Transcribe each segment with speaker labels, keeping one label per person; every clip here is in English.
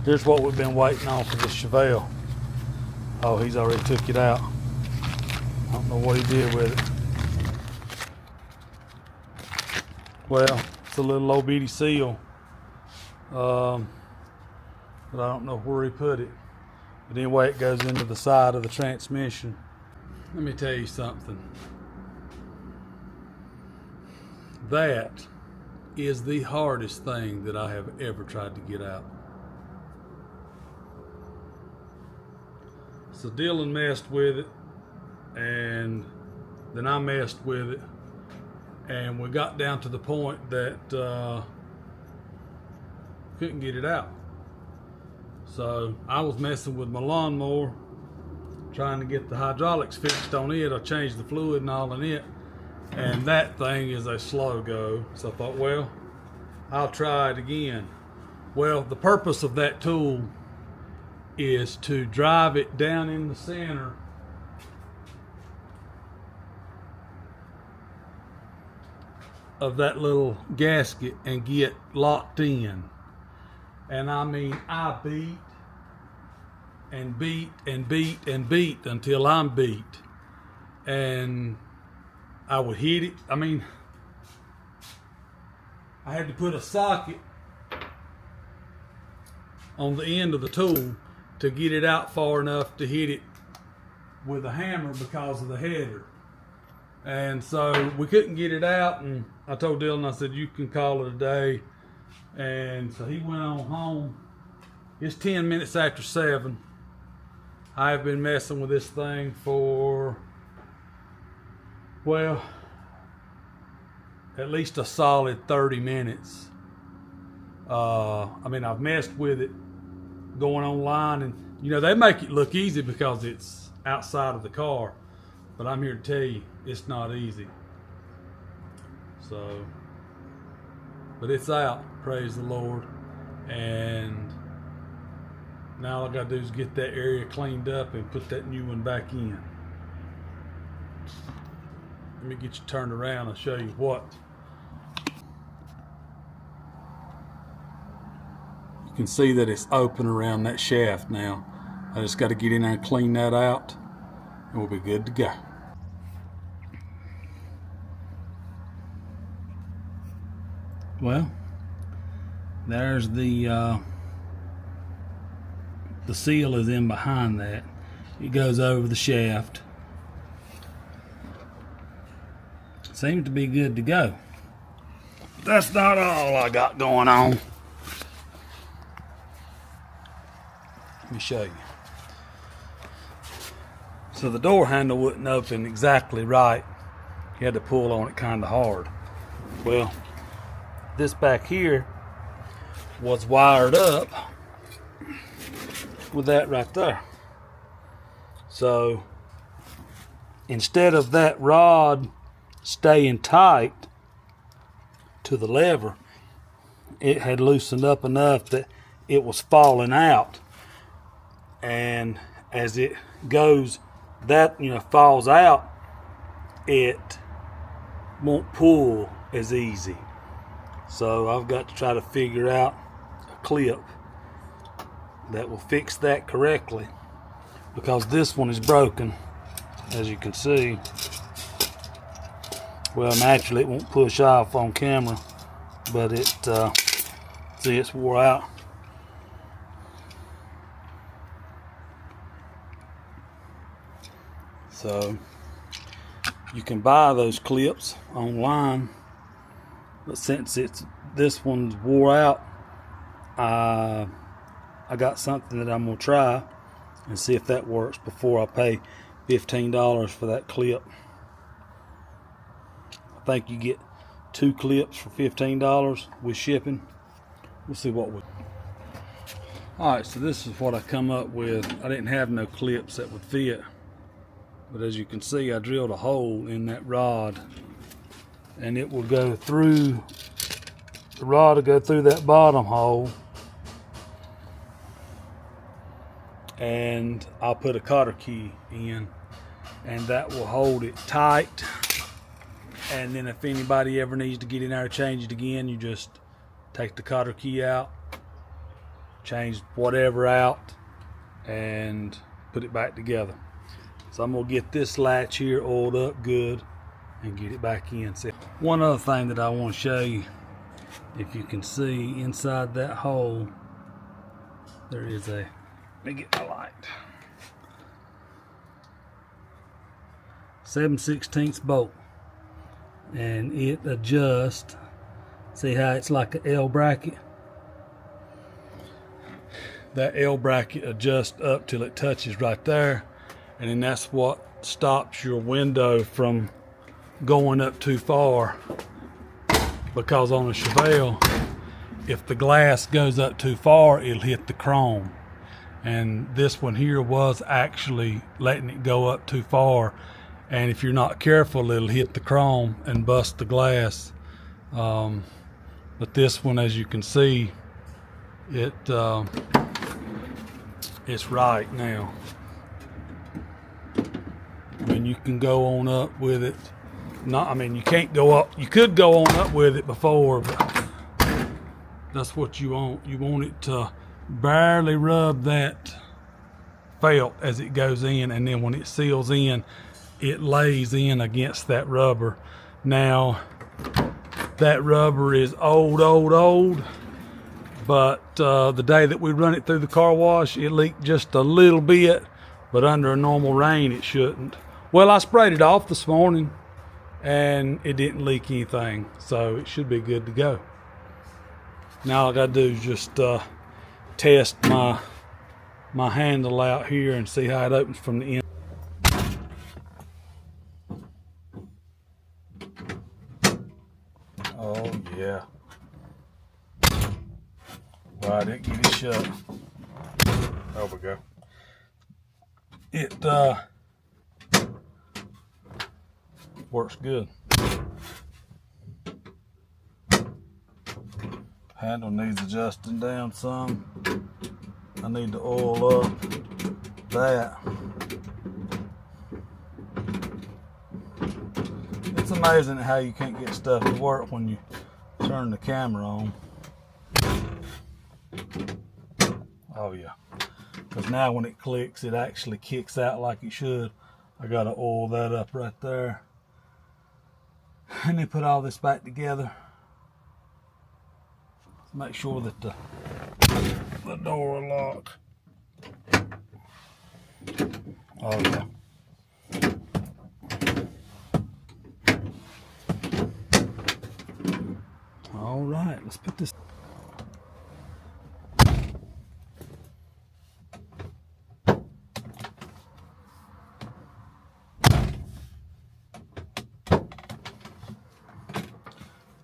Speaker 1: Here's what we've been waiting on for this Chevelle. Oh, he's already took it out. I don't know what he did with it. Well, it's a little old bitty seal. But I don't know where he put it. But anyway, it goes into the side of the transmission. Let me tell you something. That is the hardest thing that I have ever tried to get out. So Dylan messed with it, and then I messed with it, and we got down to the point that couldn't get it out. So I was messing with my lawnmower, trying to get the hydraulics fixed on it. I changed the fluid and all in it, and that thing is a slow go. So I thought, well, I'll try it again. Well, the purpose of that tool is to drive it down in the center of that little gasket and get locked in. And I mean, I beat and beat and beat and beat until I'm beat. And I would hit it. I mean, I had to put a socket on the end of the tool to get it out far enough to hit it with a hammer because of the header. And so we couldn't get it out, and I told Dylan, I said, you can call it a day. And so he went on home. It's 10 minutes after 7. I have been messing with this thing for, well, at least a solid 30 minutes. I mean, I've messed with it going online, and you know, they make it look easy because it's outside of the car, but I'm here to tell you it's not easy. So, but it's out, praise the Lord. And now all I gotta do is get that area cleaned up and put that new one back in. Let me get you turned around and show you what. You can see that it's open around that shaft now. I just got to get in there and clean that out, and we'll be good to go. Well, there's the seal is in behind that. It goes over the shaft. Seems to be good to go. That's not all I got going on. Let me show you. So the door handle wouldn't open exactly right. You had to pull on it kind of hard. Well, this back here was wired up with that right there. So instead of that rod staying tight to the lever, it had loosened up enough that it was falling out. And as it goes, that, you know, falls out, it won't pull as easy. So I've got to try to figure out a clip that will fix that correctly, because this one is broken, as you can see. Well, naturally it won't push off on camera, but it see, it's wore out. So you can buy those clips online, but since this one's wore out, I got something that I'm gonna try and see if that works before I pay $15 for that clip. I think you get 2 clips for $15 with shipping. We'll see what we. Alright, so this is what I come up with. I didn't have no clips that would fit, but as you can see, I drilled a hole in that rod, and it will go through, the rod will go through that bottom hole, and I'll put a cotter key in, and that will hold it tight. And then if anybody ever needs to get in there and change it again, you just take the cotter key out changed whatever out, and put it back together. So I'm gonna get this latch here oiled up good and get it back in. See, one other thing that I want to show you, if you can see inside that hole, there is a, let me get my light, 7/16 bolt, and it adjusts. See how it's like an L bracket? That L bracket adjusts up till it touches right there, and then that's what stops your window from going up too far, because on a Chevelle, if the glass goes up too far, it'll hit the chrome, and this one here was actually letting it go up too far, and if you're not careful, it'll hit the chrome and bust the glass. But this one, as you can see, it's right now. I mean, you can go on up with it. I mean, you can't go up. You could go on up with it before, but that's what you want. You want it to barely rub that felt as it goes in, and then when it seals in, it lays in against that rubber. Now, that rubber is old, but the day that we run it through the car wash, it leaked just a little bit, but under a normal rain, it shouldn't. Well, I sprayed it off this morning, and it didn't leak anything, so it should be good to go. Now all I gotta do is just test my handle out here and see how it opens from the end. Oh yeah. Well, I didn't get it shut. There we go. It works good. Handle needs adjusting down some. I need to oil up that. It's amazing how you can't get stuff to work when you turn the camera on. Oh yeah, because now when it clicks, it actually kicks out like it should. I gotta oil that up right there, and then put all this back together. Make sure that the door will lock. Oh yeah. All right, let's put this.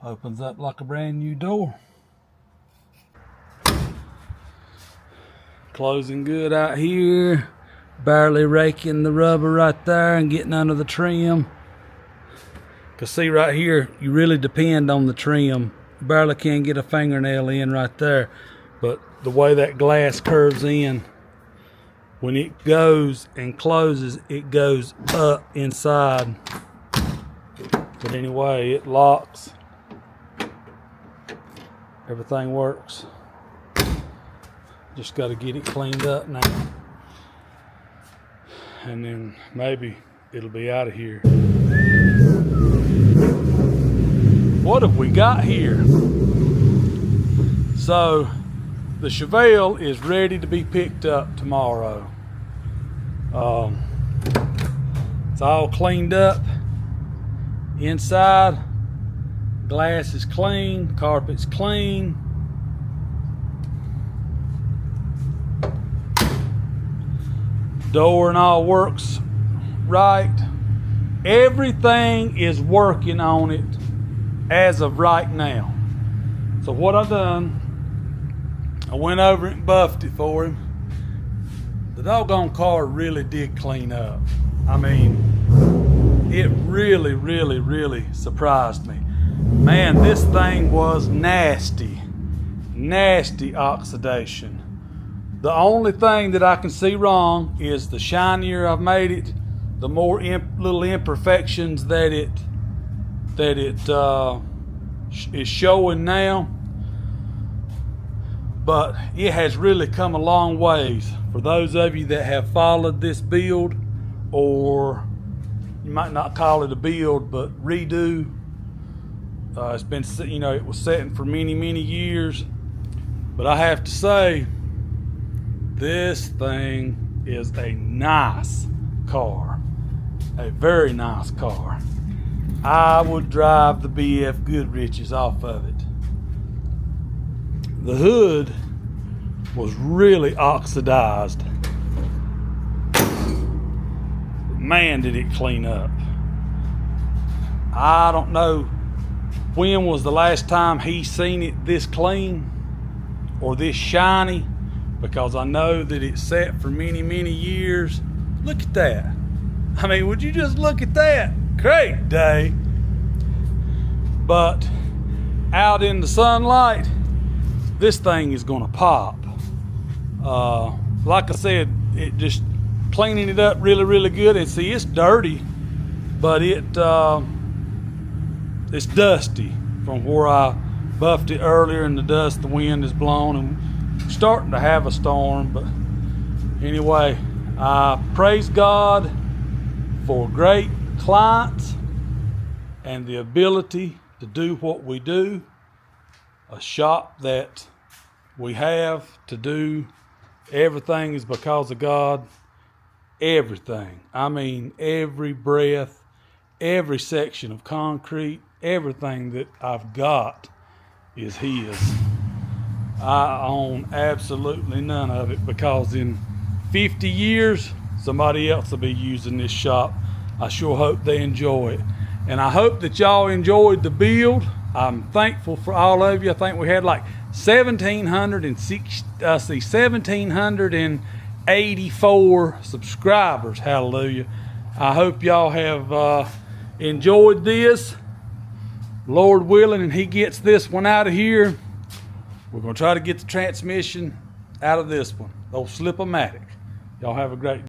Speaker 1: Opens up like a brand new door. Closing good out here. Barely raking the rubber right there and getting under the trim. Cause see right here, you really depend on the trim. Barely can get a fingernail in right there. But the way that glass curves in, when it goes and closes, it goes up inside. But anyway, it locks. Everything works. Just got to get it cleaned up now. And then maybe it'll be out of here. What have we got here? So the Chevelle is ready to be picked up tomorrow. It's all cleaned up inside. Glass is clean, carpet's clean. Door and all works right. Everything is working on it as of right now. So what I done, I went over and buffed it for him. The doggone car really did clean up. I mean, it really surprised me. Man, this thing was nasty oxidation. The only thing that I can see wrong is the shinier I've made it, the more little imperfections that it is showing now. but it has really come a long ways. For those of you that have followed this build, or you might not call it a build, but redo, it's been, you know, it was sitting for many years. But I have to say, this thing is a nice car, a very nice car. I would drive the BF Goodriches off of it. The hood was really oxidized. Man, did it clean up. I don't know when was the last time he seen it this clean or this shiny, because I know that it sat for many years. Look at that. I mean, would you just look at that? Great day. But out in the sunlight, this thing is gonna pop. Like I said, it just cleaning it up really good. And see, it's dirty, but it's dusty from where I buffed it earlier, and the wind is blowing, and we're starting to have a storm. But anyway, I praise God for great clients and the ability to do what we do, a shop that we have to do. Everything is because of God. Everything. I mean, every breath, every section of concrete, everything that I've got is His. I own absolutely none of it, because in 50 years, somebody else will be using this shop. I sure hope they enjoy it. And I hope that y'all enjoyed the build. I'm thankful for all of you. I think we had like 1,784 subscribers. Hallelujah. I hope y'all have enjoyed this. Lord willing, and He gets this one out of here, we're going to try to get the transmission out of this one. Old Slip-O-Matic. Y'all have a great day.